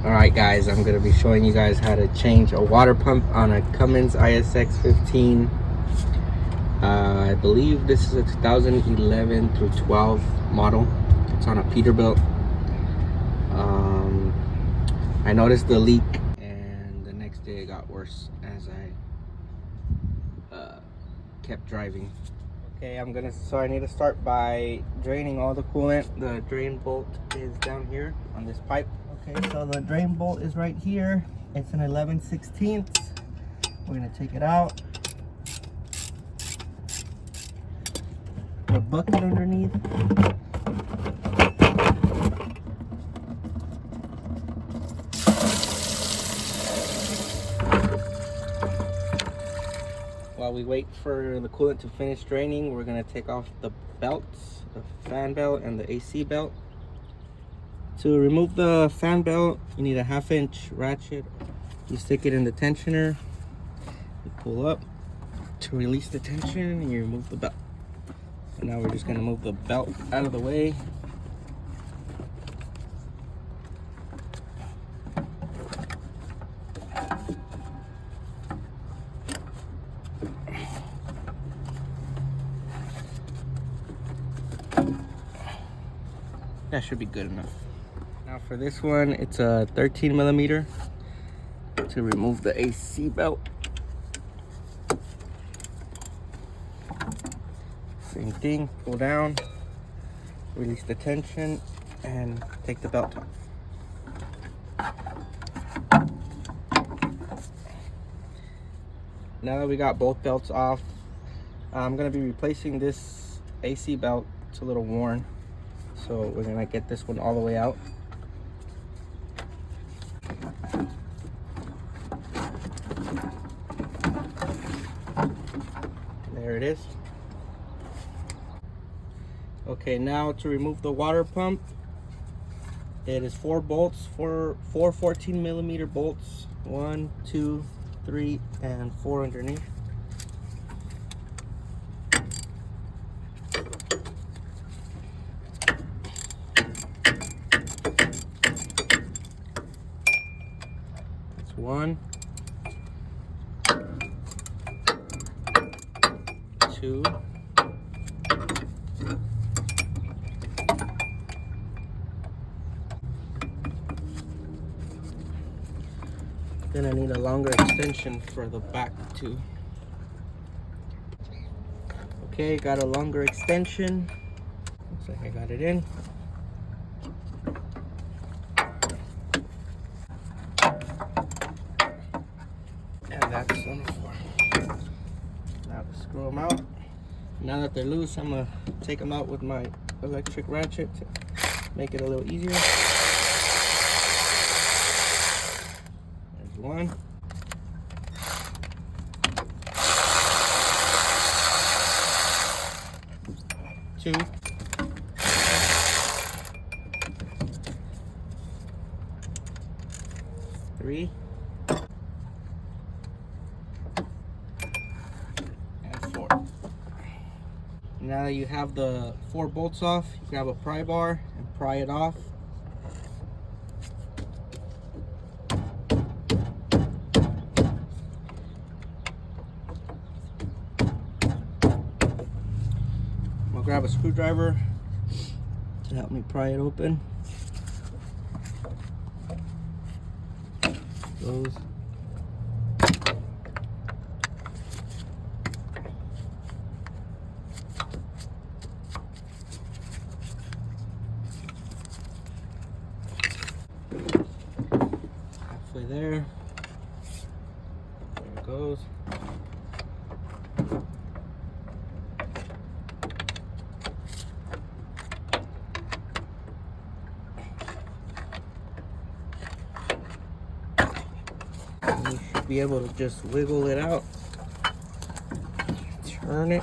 Alright guys, I'm going to be showing you guys how to change a water pump on a Cummins ISX 15. I believe this is a 2011 through 12 model. It's on a Peterbilt. I noticed the leak and the next day it got worse as I kept driving. Okay, so I need to start by draining all the coolant. The drain bolt is down here on this pipe. Okay, so the drain bolt is right here. It's an 11/16. We're gonna take it out. The bucket underneath. While we wait for the coolant to finish draining, we're gonna take off the belts, the fan belt and the AC belt. To remove the fan belt, you need a 1/2-inch ratchet. You stick it in the tensioner, you pull up to release the tension, and you remove the belt. And now we're just gonna move the belt out of the way. That should be good enough. Now for this one, it's a 13mm to remove the AC belt. Same thing, pull down, release the tension, and take the belt off. Now that we got both belts off, I'm gonna be replacing this AC belt. It's a little worn, so we're gonna get this one all the way out. There it is. Okay, now to remove the water pump, it is 4 bolts, four 14mm bolts, 1, 2, 3, and 4 underneath. That's 1, 2, 3. Then I need a longer extension for the back too. Okay, got a longer extension. Looks like I got it in. And that's on the floor. Now to screw them out. Now that they're loose, I'm gonna take them out with my electric ratchet to make it a little easier. There's 1. 2. 3. And 4. Now that you have the 4 bolts off, you grab a pry bar and pry it off. I'll grab a screwdriver to help me pry it open. Goes. Halfway there. There it goes. You should be able to just wiggle it out, turn it.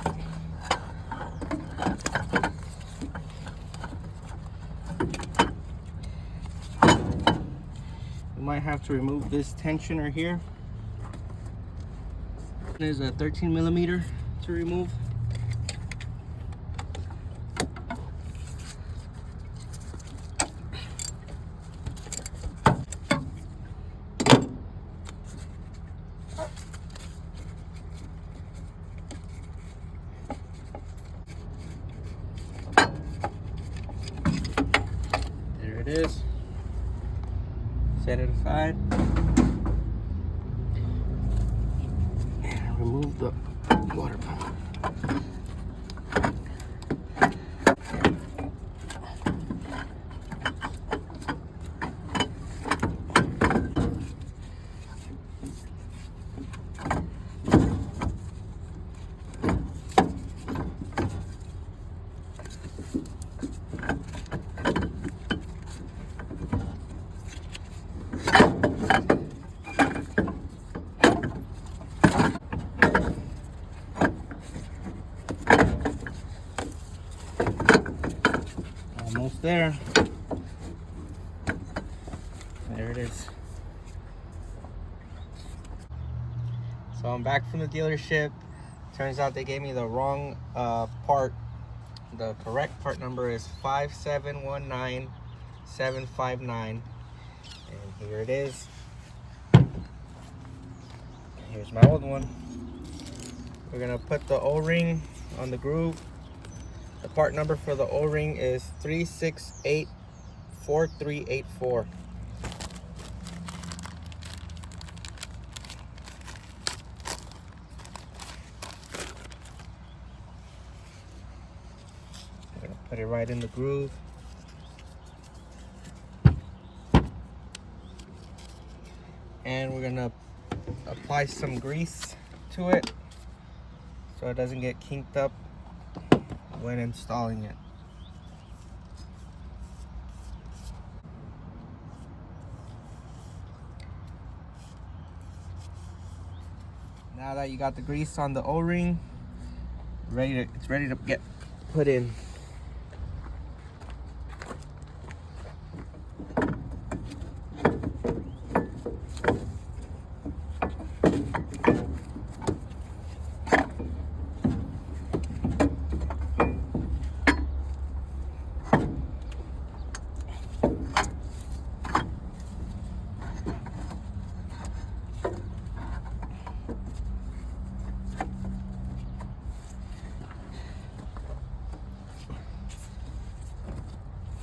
You might have to remove this tensioner here. There's a 13mm to remove. Set it aside. And remove the water pump. Almost there. There it is. So I'm back from the dealership. Turns out they gave me the wrong part. The correct part number is 5719759. And here it is. Here's my old one. We're gonna put the O-ring on the groove. The part number for the O-ring is 3684384. I'm gonna put it right in the groove. And we're gonna apply some grease to it so it doesn't get kinked up when installing it. Now that you got the grease on the O-ring, it's ready to get put in.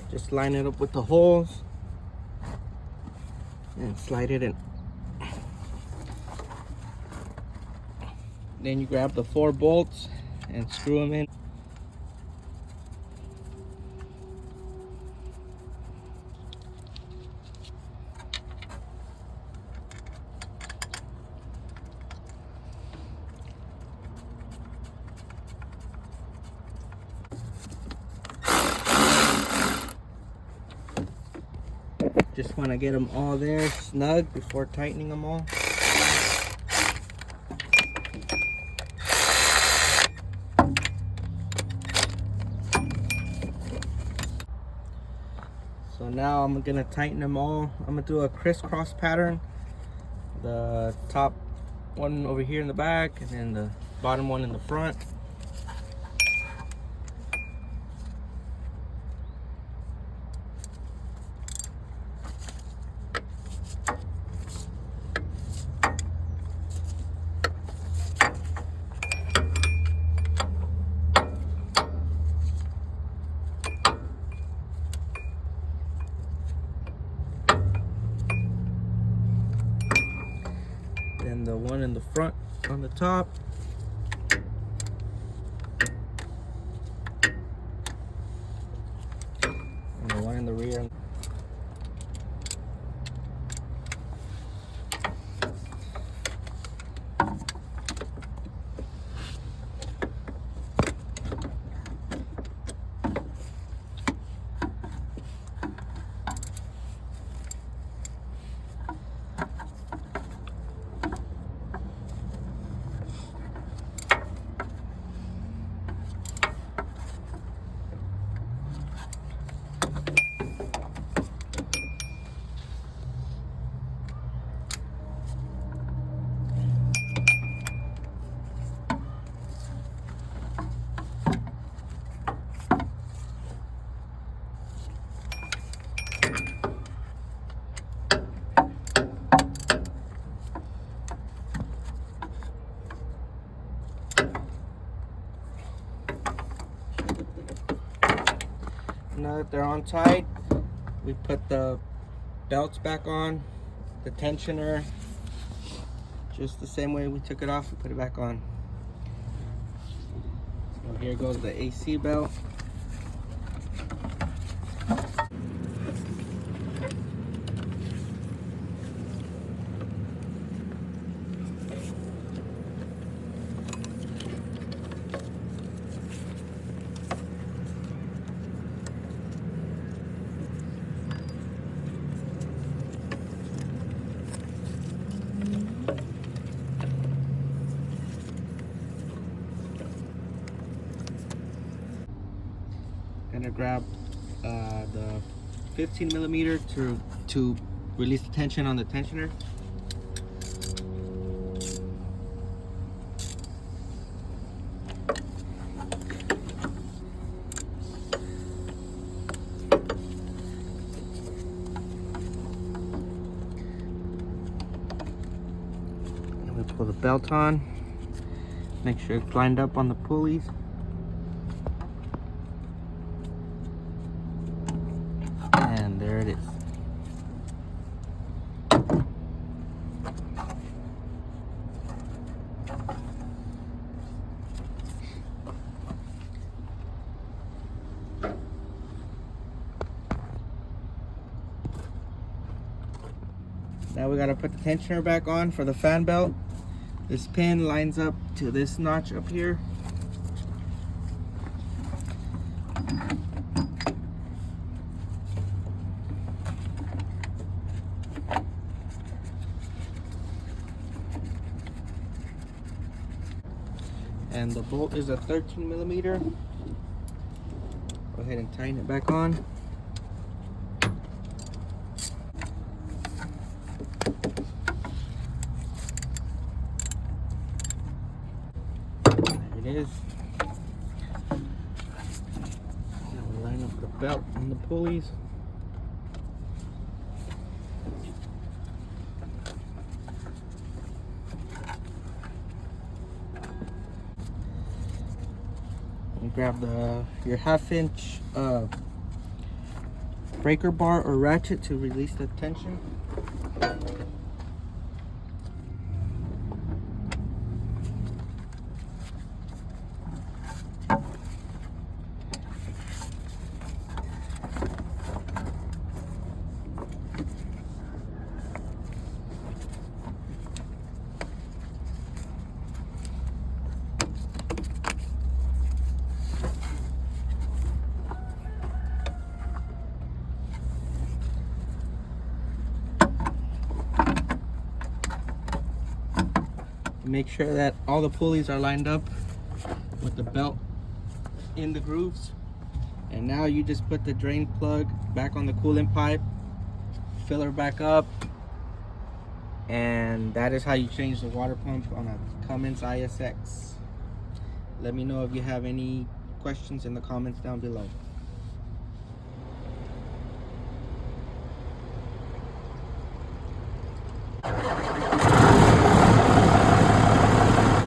Just line it up with the holes and slide it in. Then you grab the 4 bolts and screw them in. Just want to get them all there snug before tightening them all. So now I'm gonna tighten them all. I'm gonna do a crisscross pattern. The top one over here in the back, and then the bottom one in the front. Then the one in the front on the top. And the one in the rear. Now that they're on tight, we put the belts back on. the tensioner just the same way we took it off and put it back on. So here goes the AC belt. Gonna grab the 15 millimeter to release the tension on the tensioner. And we pull the belt on. Make sure it's lined up on the pulleys. And there it is. Now we gotta put the tensioner back on for the fan belt. This pin lines up to this notch up here. And the bolt is a 13 millimeter. Go ahead and tighten it back on. There it is. Now we line up the belt and the pulleys. And grab your 1/2 inch breaker bar or ratchet to release the tension. Make sure that all the pulleys are lined up with the belt in the grooves. And now you just put the drain plug back on the coolant pipe, fill her back up, and that is how you change the water pump on a Cummins ISX. Let me know if you have any questions in the comments down below.